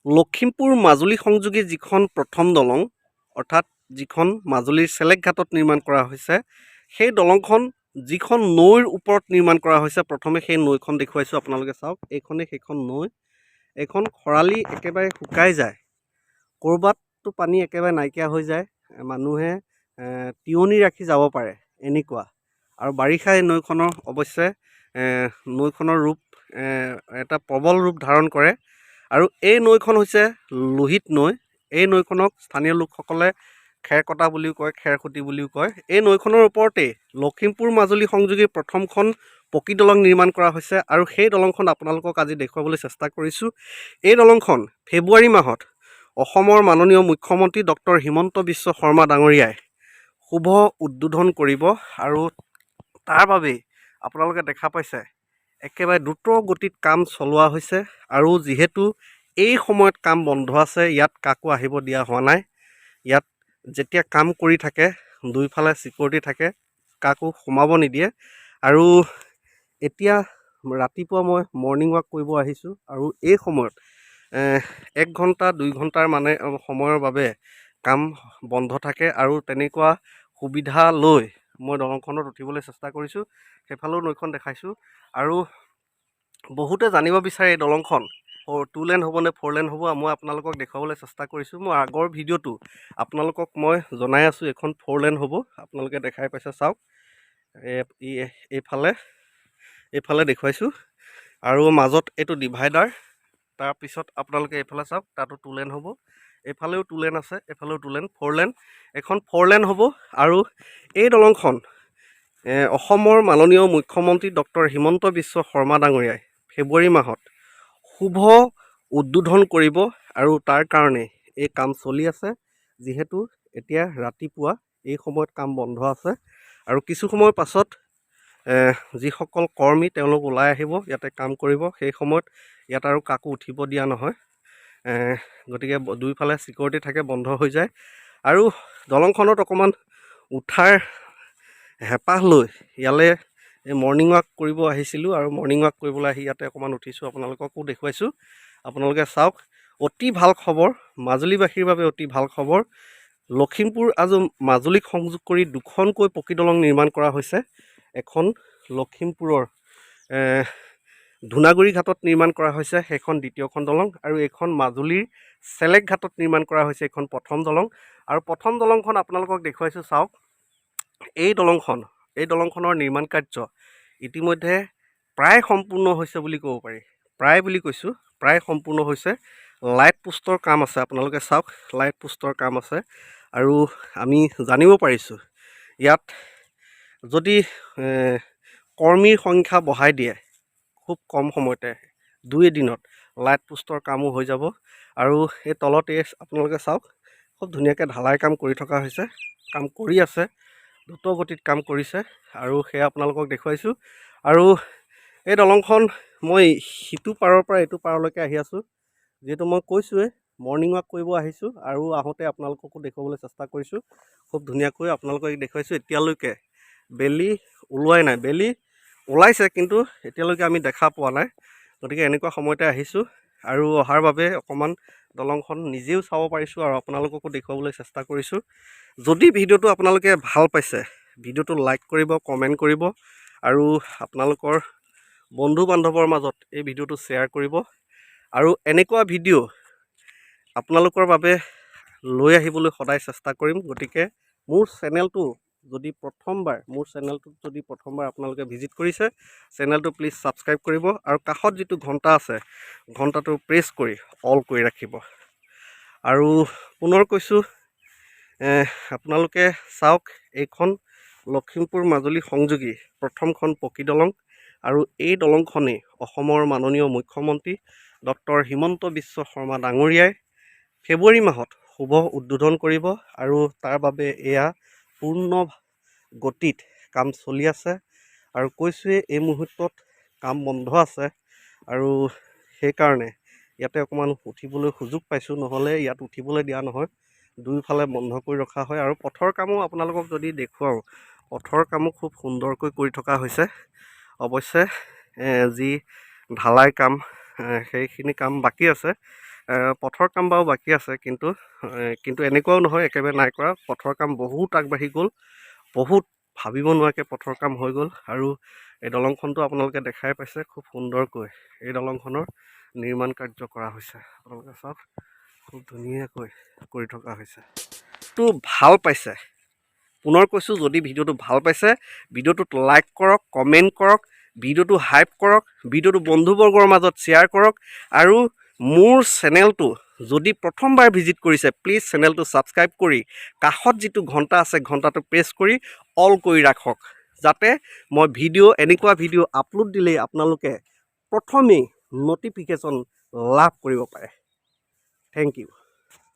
লখিমপুৰ মাজুলী সংযোগী যিখন প্ৰথম দলং অৰ্থাৎ যিখন মাজুলীৰ চেলেকঘাটত নিৰ্মাণ কৰা হৈছে, সেই দলংখন যিখন নৈৰ ওপৰত নিৰ্মাণ কৰা হৈছে। প্ৰথমে সেই নৈখন দেখুৱাইছোঁ, আপোনালোকে চাওক। এইখনেই সেইখন নৈ। এইখন খৰালি একেবাৰে শুকাই যায়, ক'ৰবাততো পানী একেবাৰে নাইকিয়া হৈ যায়, মানুহে তিয়নি ৰাখি যাব পাৰে এনেকুৱা। আৰু বাৰিষা এই নৈখনৰ অৱশ্যে নৈখনৰ ৰূপ এটা প্ৰবল ৰূপ ধাৰণ কৰে। আৰু এই নৈখন হৈছে লোহিত নৈ। এই নৈখনক স্থানীয় লোকসকলে খেৰকটা বুলিও কয়, খেৰখুটি বুলিও কয়। এই নৈখনৰ ওপৰতেই লখিমপুৰ মাজুলী সংযোগী প্ৰথমখন পকী দলং নিৰ্মাণ কৰা হৈছে। আৰু সেই দলংখন আপোনালোকক আজি দেখুৱাবলৈ চেষ্টা কৰিছোঁ। এই দলংখন ফেব্ৰুৱাৰী মাহত অসমৰ মাননীয় মুখ্যমন্ত্ৰী ডক্টৰ হিমন্ত বিশ্ব শৰ্মা ডাঙৰীয়াই শুভ উদ্বোধন কৰিব। আৰু তাৰ বাবেই আপোনালোকে দেখা পাইছে একেবাৰে দ্ৰুত গতিত কাম চলোৱা হৈছে। আৰু যিহেতু এই সময়ত কাম বন্ধ আছে, ইয়াত কাকো আহিব দিয়া হোৱা নাই। ইয়াত যেতিয়া কাম কৰি থাকে দুইফালে ছিকিউৰিটি থাকে, কাকো সোমাব নিদিয়ে। আৰু এতিয়া ৰাতিপুৱা মই মৰ্ণিং ৱাক কৰিব আহিছোঁ। আৰু এই সময়ত 1 ঘণ্টা 2 ঘণ্টাৰ সময়ৰ বাবে কাম বন্ধ থাকে। আৰু তেনেকুৱা সুবিধা লৈ মই দলংখনত উঠিবলৈ চেষ্টা কৰিছোঁ। সেইফালেও নৈখন দেখাইছোঁ। আৰু বহুতে জানিব বিচাৰে এই দলংখন 2 লেন হ'ব নে 4 লেন হ'ব। মই আপোনালোকক দেখুৱাবলৈ চেষ্টা কৰিছোঁ। মই আগৰ ভিডিঅ'টো আপোনালোকক মই জনাই আছোঁ এইখন 4 লেন হ'ব। আপোনালোকে দেখাই পাইছে, চাওক। এইফালে দেখুৱাইছোঁ। আৰু মাজত এইটো ডিভাইডাৰ। তাৰপিছত আপোনালোকে এইফালে চাওক, তাতো 2 লেন হ'ব। এইফালেও 2 লেন আছে, এইফালেও 2 লেন, 4 লেন। এখন 4 লেন হ'ব। আৰু এই দলংখন অসমৰ মাননীয় মুখ্যমন্ত্ৰী ডক্টৰ হিমন্ত বিশ্ব শৰ্মা ডাঙৰীয়াই ফেব্ৰুৱাৰী মাহত শুভ উদ্বোধন কৰিব। আৰু তাৰ কাৰণে এই কাম চলি আছে। যিহেতু এতিয়া ৰাতিপুৱা এই সময়ত কাম বন্ধ আছে। আৰু কিছু সময়ৰ পাছত যিসকল কৰ্মী তেওঁলোক ওলাই আহিব, ইয়াতে কাম কৰিব। সেই সময়ত ইয়াত আৰু কাকো উঠিব দিয়া নহয়। গতিকে দুইফালে ছিকিউৰিটি থাকে, বন্ধ হৈ যায়। আৰু দলংখনত অকণমান উঠাৰ হেঁপাহ লৈ ইয়ালৈ মৰ্ণিং ৱাক কৰিব আহিছিলোঁ। আৰু মৰ্ণিং ৱাক কৰিবলৈ আহি ইয়াতে অকণমান উঠিছোঁ, আপোনালোককো দেখুৱাইছোঁ। আপোনালোকে চাওক, অতি ভাল খবৰ, মাজুলীবাসীৰ বাবে অতি ভাল খবৰ। লখিমপুৰ আৰু মাজুলীক সংযোগ কৰি 2খনকৈ পকী দলং নিৰ্মাণ কৰা হৈছে। এখন লখিমপুৰৰ ধূনাগুৰি ঘাটত নিৰ্মাণ কৰা হৈছে, সেইখন দ্বিতীয়খন দলং। আৰু এইখন মাজুলীৰ চেলেক ঘাটত নিৰ্মাণ কৰা হৈছে, এইখন প্ৰথম দলং। আৰু প্ৰথম দলংখন আপোনালোকক দেখুৱাইছোঁ, চাওক। এই দলংখনৰ নিৰ্মাণ কাৰ্য ইতিমধ্যে প্ৰায় সম্পূৰ্ণ হৈছে বুলি ক'ব পাৰি। প্ৰায় বুলি কৈছোঁ, প্ৰায় সম্পূৰ্ণ হৈছে। লাইট পোষ্টৰ কাম আছে, আপোনালোকে চাওক, লাইট পোষ্টৰ কাম আছে। আৰু আমি জানিব পাৰিছোঁ ইয়াত যদি কৰ্মীৰ সংখ্যা বঢ়াই দিয়ে, খুব কম সময়তে 2 এদিনত লাইট পোষ্টৰ কামো হৈ যাব। আৰু এই তলতে আপোনালোকে চাওক, খুব ধুনীয়াকৈ ঢালাই কাম কৰি থকা হৈছে, কাম কৰি আছে, দ্ৰুত গতিত কাম কৰিছে। আৰু সেয়া আপোনালোকক দেখুৱাইছোঁ। আৰু এই দলংখন মই সিটো পাৰৰ পৰা এইটো পাৰলৈকে আহি আছোঁ। যিহেতু মই কৈছোঁৱেই মৰ্ণিং ৱাক কৰিব আহিছোঁ। আৰু আহোঁতে আপোনালোককো দেখুৱাবলৈ চেষ্টা কৰিছোঁ। খুব ধুনীয়াকৈ আপোনালোকক দেখুৱাইছোঁ। এতিয়ালৈকে বেলি ওলোৱাই নাই, বেলি ওলাইছে কিন্তু এতিয়ালৈকে আমি দেখা পোৱা নাই। গতিকে এনেকুৱা সময়তে আহিছোঁ। আৰু অহাৰ বাবে অকণমান দলংখন নিজেও চাব পাৰিছোঁ আৰু আপোনালোককো দেখুৱাবলৈ চেষ্টা কৰিছোঁ। যদি ভিডিঅ'টো আপোনালোকে ভাল পাইছে, ভিডিঅ'টো লাইক কৰিব, কমেণ্ট কৰিব। আৰু আপোনালোকৰ বন্ধু বান্ধৱৰ মাজত এই ভিডিঅ'টো শ্বেয়াৰ কৰিব। আৰু এনেকুৱা ভিডিঅ' আপোনালোকৰ বাবে লৈ আহিবলৈ সদায় চেষ্টা কৰিম। গতিকে মোৰ চেনেলটোত যদি প্ৰথমবাৰ আপোনালোকে ভিজিট কৰিছে, চেনেলটো প্লিজ ছাবস্ক্ৰাইব কৰিব। আৰু কাষত যিটো ঘণ্টা আছে, ঘণ্টাটো প্ৰেছ কৰি অল কৰি ৰাখিব। আৰু পুনৰ কৈছোঁ, আপোনালোকে চাওক, এইখন লখিমপুৰ মাজুলী সংযোগী প্ৰথমখন পকী দলং। আৰু এই দলংখনেই অসমৰ মাননীয় মুখ্যমন্ত্ৰী ডক্টৰ হিমন্ত বিশ্ব শৰ্মা ডাঙৰীয়াই ফেব্ৰুৱাৰী মাহত শুভ উদ্বোধন কৰিব। আৰু তাৰ বাবে এয়া পূৰ্ণ গতিত কাম চলি আছে। আৰু কৈছোঁৱেই এই মুহূৰ্তত কাম বন্ধ আছে। আৰু সেইকাৰণে ইয়াতে অকণমান উঠিবলৈ সুযোগ পাইছোঁ, নহ'লে ইয়াত উঠিবলৈ দিয়া নহয়, দুয়োফালে বন্ধ কৰি ৰখা হয়। আৰু পথৰ কামো আপোনালোকক যদি দেখুৱাওঁ, পথৰ কামো খুব সুন্দৰকৈ কৰি থকা হৈছে। অৱশ্যে যি ঢালাই কাম সেইখিনি কাম বাকী আছে। পথৰ কাম বাৰু বাকী আছে, কিন্তু এনেকুৱাও নহয় একেবাৰে নাই কৰা। পথৰ কাম বহুত আগবাঢ়ি গ'ল, বহুত ভাবিব নোৱাৰাকৈ পথৰ কাম হৈ গ'ল। আৰু এই দলংখনটো আপোনালোকে দেখাই পাইছে, খুব সুন্দৰকৈ এই দলংখনৰ নিৰ্মাণ কাৰ্য কৰা হৈছে। আপোনালোকে চাওক, খুব ধুনীয়াকৈ কৰি থকা হৈছে। তো ভাল পাইছে, পুনৰ কৈছোঁ, যদি ভিডিঅ'টো ভাল পাইছে ভিডিঅ'টোত লাইক কৰক, কমেণ্ট কৰক, ভিডিঅ'টো হাইপ কৰক, ভিডিঅ'টো বন্ধুবৰ্গৰ মাজত শ্বেয়াৰ কৰক। আৰু মোৰ চেনেলটো যদি প্ৰথমবাৰ ভিজিট কৰিছে, প্লিজ চেনেলটো ছাবস্ক্ৰাইব কৰি কাষত যিটো ঘণ্টা আছে ঘণ্টাটো প্ৰেছ কৰি অল কৰি ৰাখক, যাতে মই এনেকুৱা ভিডিঅ' আপলোড দিলেই আপোনালোকে প্ৰথমেই ন'টিফিকেশ্যন লাভ কৰিব পাৰে। Thank U.